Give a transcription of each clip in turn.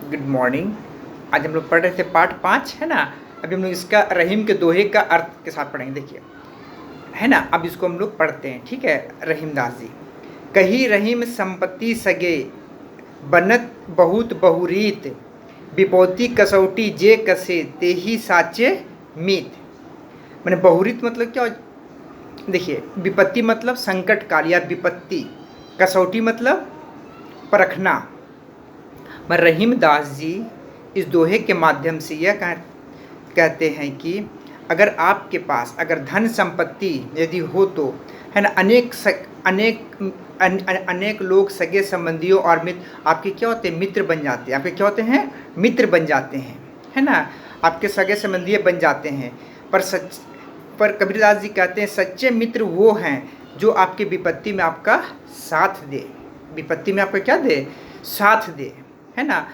Good morning. आज हम लोग पढ़ रहे थे पार्ट 5 है ना। अभी हम लोग इसका रहीम के दोहे का अर्थ के साथ पढ़ेंगे। देखिए है ना, अब इसको हम लोग पढ़ते हैं। ठीक है। रहीमदास जी कही रहीम संपत्ति सगे बनत बहुत बहुरीत विपौती कसौटी जे कसे ते ही साचे मीत। मैंने बहुरीत मतलब क्या? देखिए, विपत्ति मतलब संकट काल या विपत्ति, कसौटी मतलब परखना। मैं रहीमदास जी इस दोहे के माध्यम से यह कहते हैं कि अगर आपके पास अगर धन संपत्ति यदि हो तो है ना, अनेक लोग सगे संबंधियों और मित्र आपके क्या होते हैं? मित्र बन जाते हैं। आपके क्या होते हैं? मित्र बन जाते हैं, है ना। आपके सगे संबंधी बन जाते हैं। पर कबीरदास जी कहते हैं सच्चे मित्र वो हैं जो आपके विपत्ति में आपका साथ दे। विपत्ति में आपका क्या दे? साथ दे, है ना।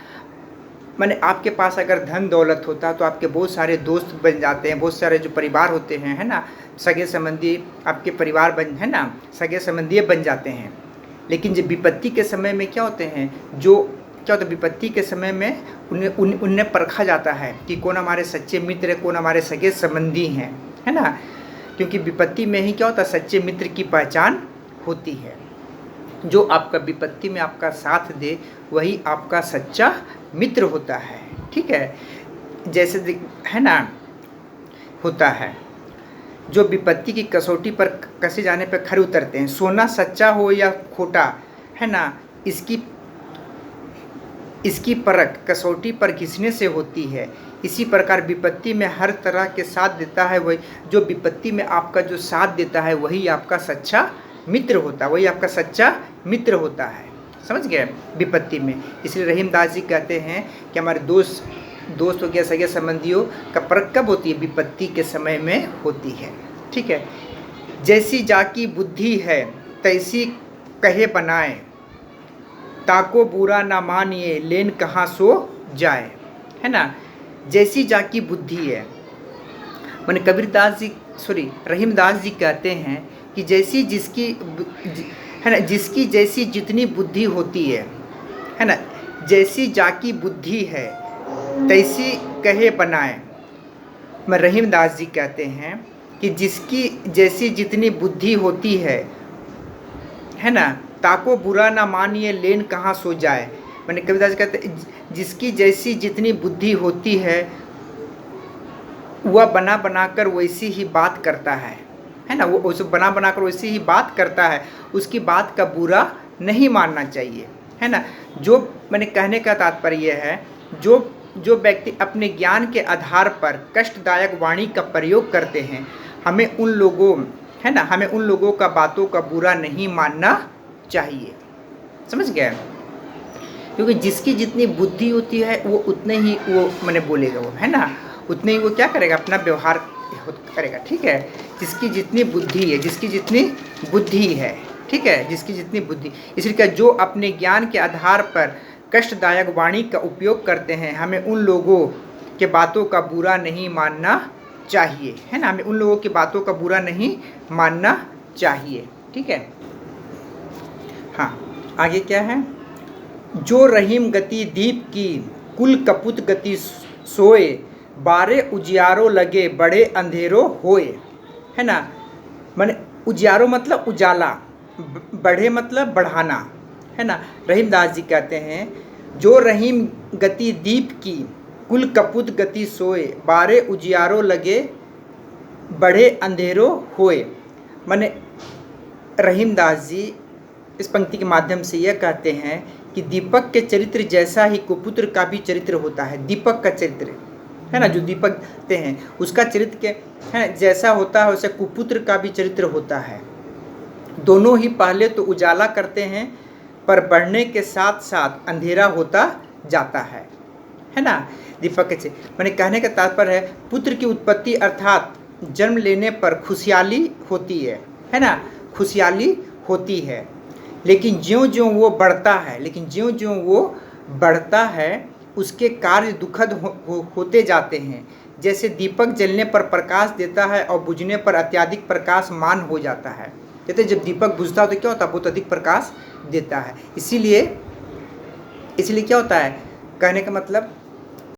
माने आपके पास अगर धन दौलत होता तो आपके बहुत सारे दोस्त बन जाते हैं, बहुत सारे जो परिवार होते हैं, है ना, सगे संबंधी आपके परिवार बन, है ना, सगे संबंधी बन जाते हैं। लेकिन जब विपत्ति के समय में क्या होते हैं, जो क्या होता है विपत्ति के समय में उन्हें परखा जाता है कि कौन हमारे सच्चे मित्र है, कौन हमारे सगे संबंधी हैं, है ना। क्योंकि विपत्ति में ही क्या होता है, सच्चे मित्र की पहचान होती है। जो आपका विपत्ति में आपका साथ दे वही आपका सच्चा मित्र होता है। ठीक है। जैसे है ना, होता है जो विपत्ति की कसौटी पर कसे जाने पर खरे उतरते हैं। सोना सच्चा हो या खोटा, है ना, इसकी परख कसौटी पर घिसने से होती है। इसी प्रकार विपत्ति में हर तरह के साथ देता है वही, जो विपत्ति में आपका जो साथ देता है वही आपका सच्चा मित्र होता है, वही आपका सच्चा मित्र होता है। समझ गए? विपत्ति में। इसलिए रहीमदास जी कहते हैं कि हमारे दोस्त हो गया, सगे संबंधियों का परख कब होती है? विपत्ति के समय में होती है। ठीक है। जैसी जाकी बुद्धि है तैसी कहे बनाए ताको बुरा ना मानिए लेन कहाँ सो जाए, है ना। जैसी जाकी बुद्धि है, मैंने रहीमदास जी कहते हैं कि जैसी जिसकी है ना, जिसकी जैसी जितनी बुद्धि होती है ना, जैसी जाकी बुद्धि है तैसी कहे बनाए। मैं रहीमदास जी कहते हैं कि जिसकी जैसी जितनी बुद्धि होती है ना, ताको बुरा ना मानिए लेन कहाँ सो जाए। मैंने कबीरदास जी कहते जिसकी जैसी जितनी बुद्धि होती है वह बना बनाकर वैसी ही बात करता है ना, वो उसे बना बनाकर वैसी ही बात करता है। उसकी बात का बुरा नहीं मानना चाहिए, है ना। जो मैंने कहने का तात्पर्य है, जो व्यक्ति अपने ज्ञान के आधार पर कष्टदायक वाणी का प्रयोग करते हैं, हमें उन लोगों का बातों का बुरा नहीं मानना चाहिए। समझ गए? क्योंकि जिसकी जितनी बुद्धि होती है वो उतने ही वो मैंने बोलेगा, वो है ना, उतने ही वो क्या करेगा, अपना व्यवहार करेगा। ठीक है। जिसकी जितनी बुद्धि है, जिसकी जितनी बुद्धि है, ठीक है, जिसकी जितनी बुद्धि, इसलिए जो अपने ज्ञान के आधार पर कष्टदायक वाणी का उपयोग करते हैं, हमें उन लोगों के बातों का बुरा नहीं मानना चाहिए, है ना। हमें उन लोगों की बातों का बुरा नहीं मानना चाहिए। ठीक है। हाँ, आगे क्या है? जो रहीम गति दीप की कुल कपुत गति सोए बारे उजियारो लगे बड़े अंधेरों होए, है ना। माने उजियारो मतलब उजाला, बढ़े मतलब बढ़ाना, है ना। रहीमदास जी कहते हैं जो रहीम गति दीप की कुल कपुत गति सोए बारे उजियारो लगे बढ़े अंधेरों होए। माने रहीमदास जी इस पंक्ति के माध्यम से यह कहते हैं कि दीपक के चरित्र जैसा ही कुपुत्र का भी चरित्र होता है। दीपक का चरित्र, है ना, जो दीपक देते हैं उसका चरित्र के है जैसा होता है वैसे कुपुत्र का भी चरित्र होता है। दोनों ही पहले तो उजाला करते हैं पर बढ़ने के साथ साथ अंधेरा होता जाता है ना। दीपक के मैंने कहने का तात्पर्य है पुत्र की उत्पत्ति अर्थात जन्म लेने पर खुशहाली होती है ना, खुशहाली होती है। लेकिन ज्यों ज्यों वो बढ़ता है उसके कार्य दुखद होते जाते हैं। जैसे दीपक जलने पर प्रकाश देता है और बुझने पर अत्यधिक प्रकाशमान हो जाता है। कहते जब दीपक बुझता है तो क्या होता है? बहुत अधिक प्रकाश देता है। इसीलिए क्या होता है? कहने का मतलब